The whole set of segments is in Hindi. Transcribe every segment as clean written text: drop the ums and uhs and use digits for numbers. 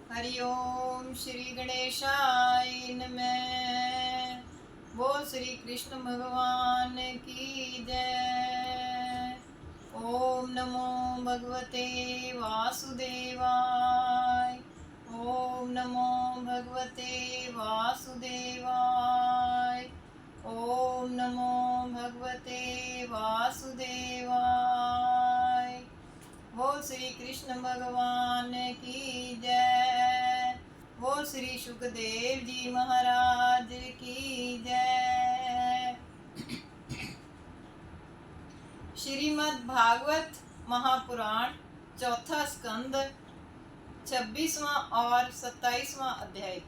हरि ओम श्री गणेशाय नमः। बोल श्री कृष्ण भगवान की जय। ओम नमो भगवते वासुदेवाय। ओम नमो भगवते वासुदेवाय। ओम नमो भगवते वासुदेवाय। बोल श्री कृष्ण भगवान की जय। बोल श्री सुखदेव जी महाराज की जय। श्रीमद् भागवत महापुराण चौथा स्कंद 26वां और 27वां अध्याय।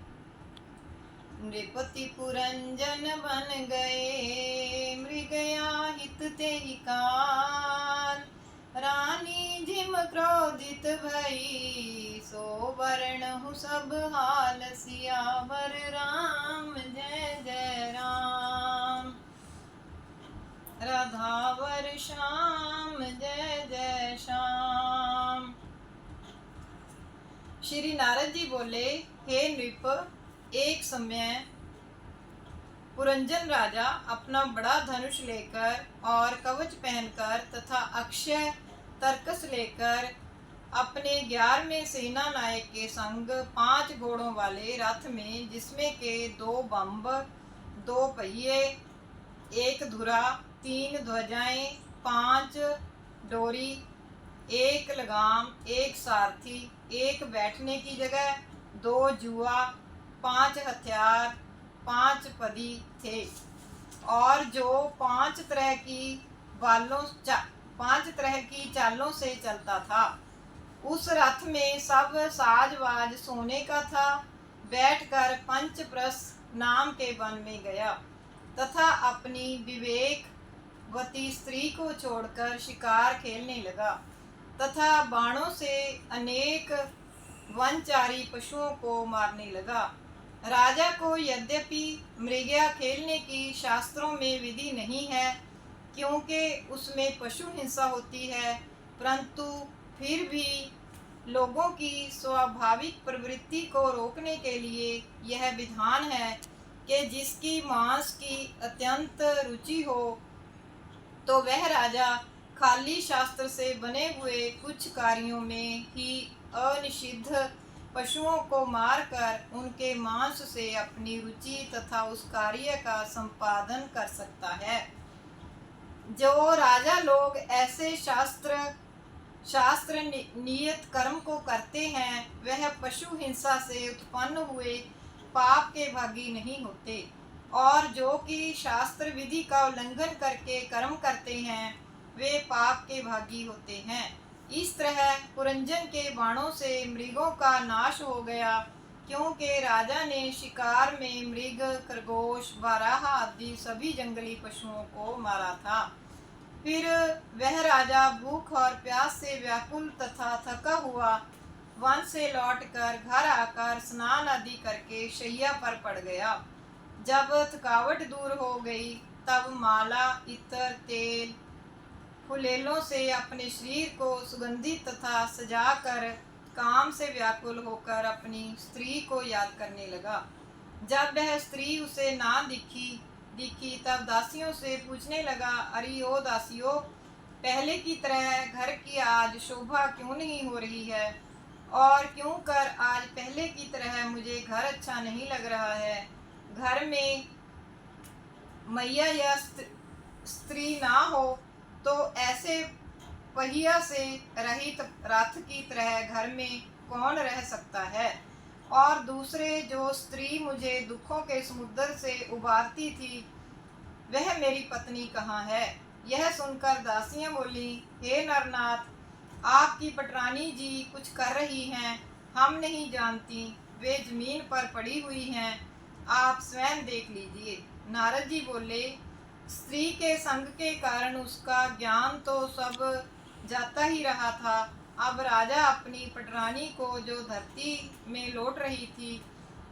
नृपति पुरंजन बन गए, मृगया हित ते ही काल। रानी जिम क्रोधित भई, सो वर्ण सब हाल। सियावर राम जय जय राम, राधावर श्याम जय जय श्याम। श्री नारद जी बोले, हे नृप, एक समय पुरंजन राजा अपना बड़ा धनुष लेकर और कवच पहनकर तथा अक्षय तरकस लेकर अपने 11वें सेना नायक के संग 5 घोड़ों वाले रथ में, जिसमें के 2 बम्ब, 2 पहिए, 1 धुरा, 3 ध्वजाएं, 5 डोरी, 1 लगाम, 1 सारथी, 1 बैठने की जगह, 2 जुआ, 5 हथियार, 5 पदी थे। और जो 5 तरह की चालों से चलता था। उस रथ में सब साजवाज सोने का था। बैठकर पंचप्रस नाम के वन में गया तथा अपनी विवेकवती स्त्री को छोड़कर शिकार खेलने लगा तथा बाणों से अनेक वनचारी पशुओं को मारने लगा। राजा को यद्यपि मृगया खेलने की शास्त्रों में विधि नहीं है, क्योंकि उसमें पशु हिंसा होती है, परंतु फिर भी लोगों की स्वाभाविक प्रवृत्ति को रोकने के लिए यह विधान है कि जिसकी मांस की अत्यंत रुचि हो, तो वह राजा खाली शास्त्र से बने हुए कुछ कार्यों में ही अनिषिद्ध पशुओं को मारकर उनके मांस से अपनी रुचि तथा उस कार्य का संपादन कर सकता है। जो राजा लोग ऐसे शास्त्र नियत कर्म को करते हैं, वह पशु हिंसा से उत्पन्न हुए पाप के भागी नहीं होते, और जो कि शास्त्र विधि का उल्लंघन करके कर्म करते हैं, वे पाप के भागी होते हैं। इस तरह पुरंजन के बाणों से मृगों का नाश हो गया, क्योंकि राजा ने शिकार में मृग, खरगोश, बारहा आदि सभी जंगली पशुओं को मारा था। फिर वह राजा भूख और प्यास से व्याकुल तथा थका हुआ वन से लौटकर घर आकर स्नान आदि करके शैया पर पड़ गया। जब थकावट दूर हो गई, तब माला, इत्र, तेल, फुलेलों से अपने शरीर को सुगंधित तथा सजाकर काम से व्याकुल होकर अपनी स्त्री को याद करने लगा। जब वह स्त्री उसे ना दिखी तब दासियों से पूछने लगा, अरे ओ दासियों, पहले की तरह घर की आज शोभा क्यों नहीं हो रही है, और क्यों कर आज पहले की तरह मुझे घर अच्छा नहीं लग रहा है। घर में मैया या स्त्री ना हो तो ऐसे पहिया से रहित रथ की तरह घर में कौन रह सकता है। और दूसरे, जो स्त्री मुझे दुखों के समुद्र से उबारती थी, वह मेरी पत्नी कहाँ है। यह सुनकर दासियां बोली, हे नरनाथ, आपकी पटरानी जी कुछ कर रही हैं, हम नहीं जानती, वे जमीन पर पड़ी हुई हैं, आप स्वयं देख लीजिए। नारद जी बोले, स्त्री के संग के कारण उसका ज्ञान तो सब जाता ही रहा था। अब राजा अपनी पटरानी को, जो धरती में लौट रही थी,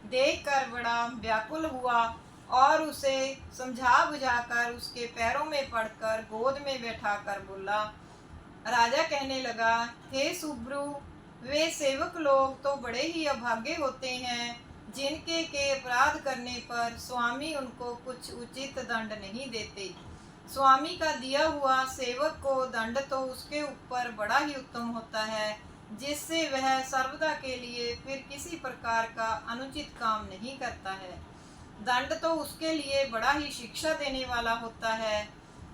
देखकर बड़ा व्याकुल हुआ और उसे समझा बुझाकर उसके पैरों में पड़कर गोद में बैठाकर बोला। राजा कहने लगा, हे सुब्रू, वे सेवक लोग तो बड़े ही अभागे होते हैं जिनके के अपराध करने पर स्वामी उनको कुछ उचित दंड नहीं देते। स्वामी का दिया हुआ सेवक को दंड तो उसके ऊपर बड़ा ही उत्तम होता है, जिससे वह सर्वदा के लिए फिर किसी प्रकार का अनुचित काम नहीं करता है। दंड तो उसके लिए बड़ा ही शिक्षा देने वाला होता है।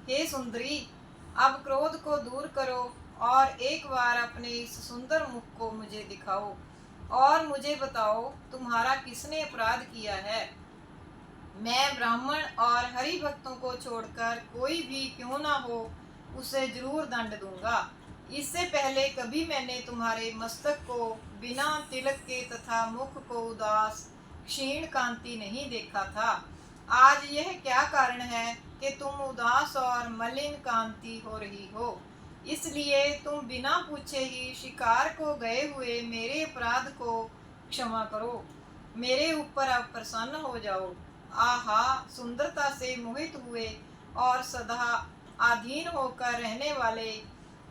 हे सुंदरी, अब क्रोध को दूर करो और एक बार अपने इस सुंदर मुख को मुझे दिखाओ और मुझे बताओ तुम्हारा किसने अपराध किया है। मैं ब्राह्मण और हरि भक्तों को छोड़कर कोई भी क्यों ना हो उसे जरूर दंड दूंगा। इससे पहले कभी मैंने तुम्हारे मस्तक को बिना तिलक के तथा मुख को उदास क्षीण कांति नहीं देखा था। आज यह क्या कारण है कि तुम उदास और मलिन कांति हो रही हो। इसलिए तुम बिना पूछे ही शिकार को गए हुए मेरे अपराध को क्षमा करो, मेरे ऊपर अब प्रसन्न हो जाओ। आहा, सुंदरता से मोहित हुए और सदा अधीन होकर रहने वाले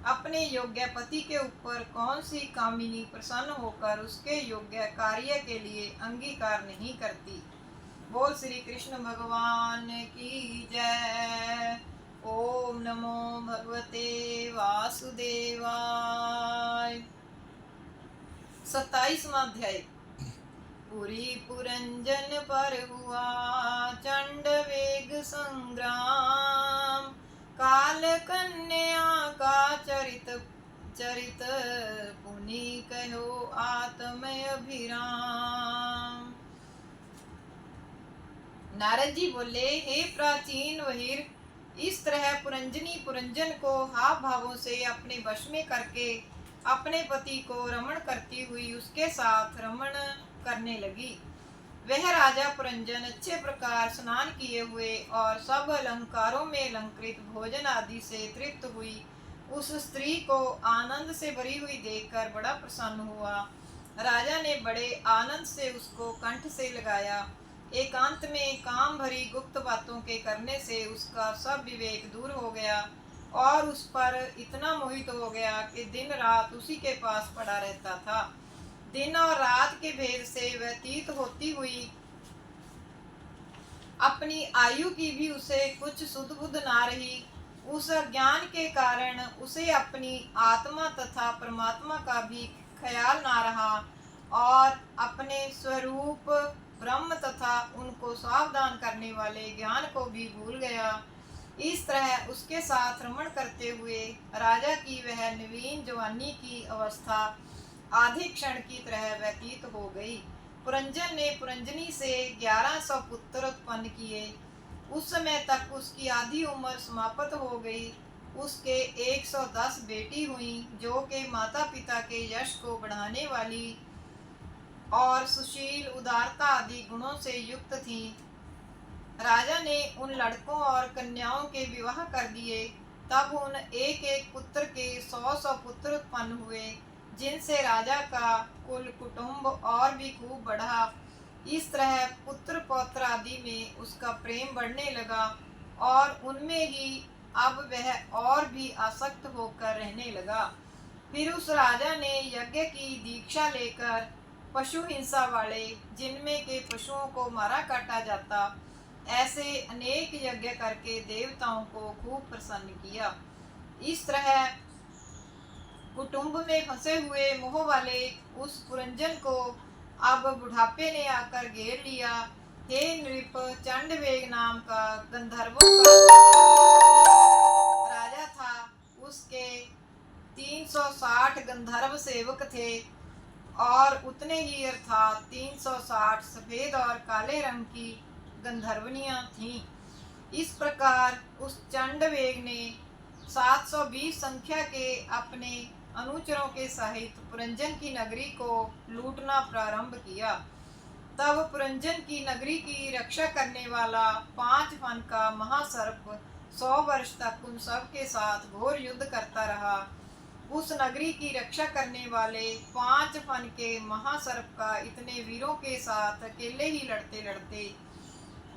अपने योग्य पति के ऊपर कौन सी कामिनी प्रसन्न होकर उसके योग्य कार्य के लिए अंगीकार नहीं करती। बोल श्री कृष्ण भगवान की जय। ओम नमो भगवते वासुदेवाय। 27वां अध्याय। पुरी पुरंजन पर हुआ चंड वेग संग्राम, काल कन्या का चरित चरित पुनि कहो आत्मय अभिराम। नारद जी बोले, हे प्राचीन वहीर, इस तरह पुरंजनी पुरंजन को हाव भावों से अपने वश में करके अपने पति को रमण करती हुई उसके साथ रमण करने लगी। वह राजा पुरंजन अच्छे प्रकार स्नान किए हुए और सब अलंकारों में अलंकृत भोजन आदि से तृप्त हुई उस स्त्री को आनंद से भरी हुई देखकर बड़ा प्रसन्न हुआ। राजा ने बड़े आनंद से उसको कंठ से लगाया। एकांत में काम भरी गुप्त बातों के करने से उसका सब विवेक दूर हो गया और उस पर इतना मोहित हो गया कि दिन रात उसी के पास पड़ा रहता था। दिन और रात के भेद से व्यतीत होती हुई अपनी आयु की भी उसे कुछ सुध बुध ना रही। उस अज्ञान के कारण उसे अपनी आत्मा तथा परमात्मा का भी ख्याल ना रहा और अपने स्वरूप ब्रह्म तथा उनको सावधान करने वाले ज्ञान को भी भूल गया। इस तरह उसके साथ रमण करते हुए राजा की वह नवीन जवानी की अवस्था आधे क्षण की तरह व्यतीत हो गई। पुरंजन ने पुरंजनी से 1100 पुत्र उत्पन्न किए। उस समय तक उसकी आधी उम्र समाप्त हो गई। उसके 110 बेटी हुई जो के माता पिता के यश को बढ़ाने वाली और सुशील उदारता आदि गुणों से युक्त थी। राजा ने उन लड़कों और कन्याओं के विवाह कर दिए। तब उन एक एक पुत्र के 100 पुत्र उत्पन्न हुए, जिनसे राजा का कुल कुटुंब और भी खूब बढ़ा। इस तरह पुत्र पौत्र आदि में उसका प्रेम बढ़ने लगा और उनमें ही अब वह और भी आसक्त होकर रहने लगा। फिर उस राजा ने यज्ञ की दीक्षा लेकर पशु हिंसा वाले, जिनमें के पशुओं को मारा काटा जाता, ऐसे अनेक यज्ञ करके देवताओं को खूब प्रसन्न किया। इस तरह कुटुंब में फंसे हुए मोह वाले उस पुरंजन को अब बुढ़ापे ने आकर घेर लिया। हे नृप, चंडवेग नाम का गंधर्वों का राजा था। उसके 360 गंधर्व सेवक थे और उतने ही अर्थात 360 सफेद और काले रंग की गंधर्वनियां थीं। इस प्रकार उस चंडवेग ने 720 संख्या के अपने अनुचरों के सहित पुरंजन की नगरी को लूटना प्रारंभ किया। तब पुरंजन की नगरी की रक्षा करने वाला 5 फन का महासर्प 100 वर्ष तक उन सब के साथ घोर युद्ध करता रहा। उस नगरी की रक्षा करने वाले 5 फन के महासर्प का इतने वीरों के साथ अकेले ही लड़ते लड़ते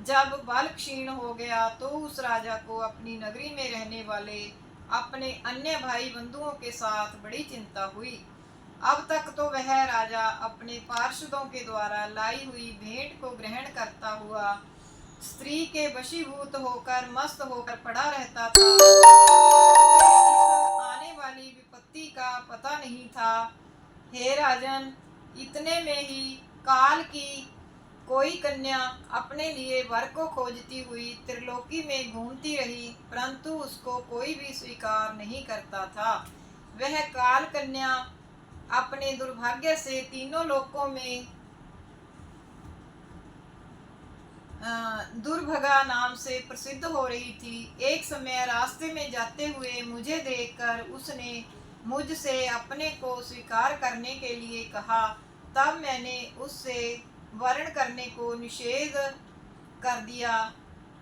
जब बल क्षीण हो गया तो उस राजा को अपनी नगरी में रहने वाले अपने अन्य भाई बंधुओं के साथ बड़ी चिंता हुई। अब तक तो वह राजा अपने पार्षदों के द्वारा लाई हुई भेंट को ग्रहण करता हुआ स्त्री के वशीभूत होकर मस्त होकर पड़ा रहता था। इस आने वाली विपत्ति का पता नहीं था। हे राजन, इतने में ही काल की कोई कन्या अपने लिए वर को खोजती हुई त्रिलोकी में घूमती रही, परंतु उसको कोई भी स्वीकार नहीं करता था। वह काल कन्या अपने दुर्भाग्य से तीनों लोकों में दुर्भगा नाम से प्रसिद्ध हो रही थी। एक समय रास्ते में जाते हुए मुझे देखकर उसने मुझसे अपने को स्वीकार करने के लिए कहा। तब मैंने उससे वर्ण करने को निषेध कर दिया।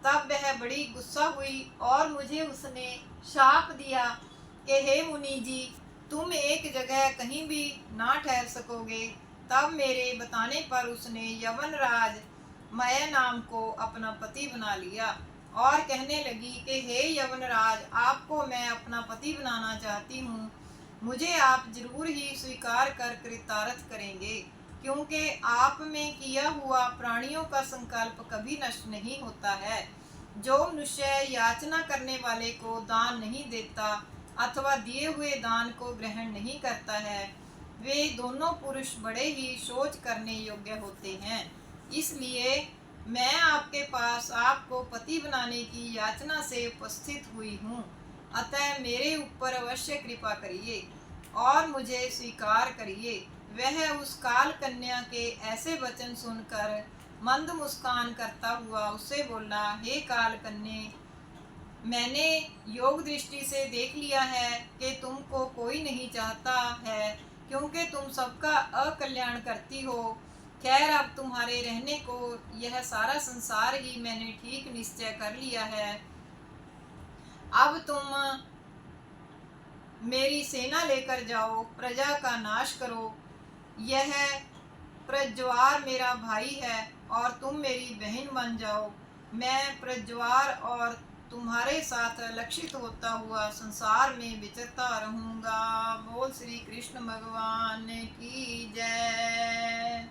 तब वह बड़ी गुस्सा हुई और मुझे उसने शाप दिया कि हे मुनि जी, तुम एक जगह कहीं भी ना ठहर सकोगे। तब मेरे बताने पर उसने यवनराज मय नाम को अपना पति बना लिया और कहने लगी कि हे यवनराज, आपको मैं अपना पति बनाना चाहती हूँ। मुझे आप जरूर ही स्वीकार कर कृतार्थ करेंगे, क्योंकि आप में किया हुआ प्राणियों का संकल्प कभी नष्ट नहीं होता है। जो मनुष्य याचना करने वाले को दान नहीं देता अथवा दिए हुए दान को ग्रहण नहीं करता है, वे दोनों पुरुष बड़े ही शोच करने योग्य होते हैं। इसलिए मैं आपके पास आपको पति बनाने की याचना से उपस्थित हुई हूँ। अतः मेरे ऊपर अवश्य कृपा करिए और मुझे स्वीकार करिए। वह उस काल कन्या के ऐसे वचन सुनकर मंद मुस्कान करता हुआ उससे बोला, हे काल कन्या, मैंने योग दृष्टि से देख लिया है कि तुमको कोई नहीं चाहता है, क्योंकि तुम सबका अकल्याण करती हो। खैर, अब तुम्हारे रहने को यह सारा संसार ही मैंने ठीक निश्चय कर लिया है। अब तुम मेरी सेना लेकर जाओ, प्रजा का नाश करो। यह प्रज्वार मेरा भाई है और तुम मेरी बहन बन जाओ। मैं प्रज्वार और तुम्हारे साथ लक्षित होता हुआ संसार में विचरता रहूंगा। बोल श्री कृष्ण भगवान की जय।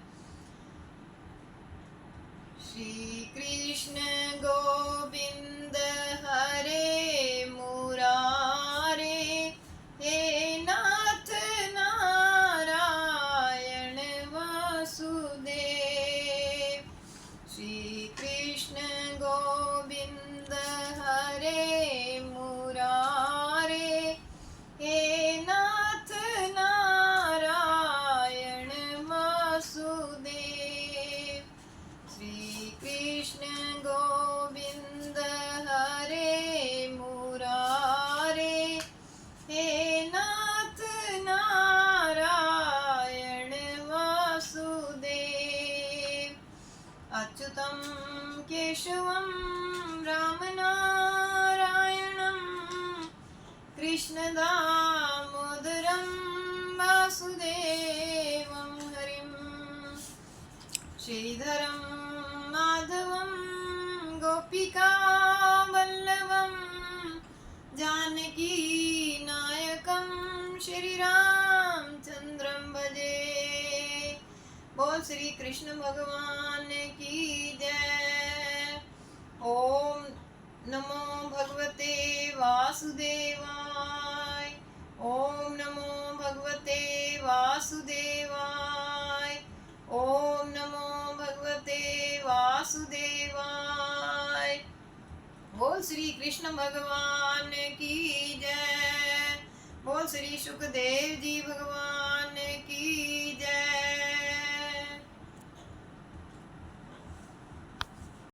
श्री कृष्ण गोविंद हरे मुरारे, हे नाथ नारायण वासुदेव। श्री कृष्ण गोविंद हरे मुरारे, हे नाथ नारायण वासुदेव। श्री कृष्ण गोविंद हरे मुरारे, हे नाथ नारायण वासुदेव। अच्युतं केशवं राम नारायणं, कृष्ण दामोदरं वासुदेवं हरिं, श्रीधरं माधवं गोपिका वल्लभं, जानकी नायकं श्री रामचंद्रं भजे। बोल श्री कृष्ण भगवान की जय। ओम नमो भगवते वासुदेवाय। ओम नमो भगवते वासुदेवाय। ओम नमो भगवते वासुदेवाय। बोल श्री कृष्ण भगवान की जय। बोल श्री सुखदेव जी भगवान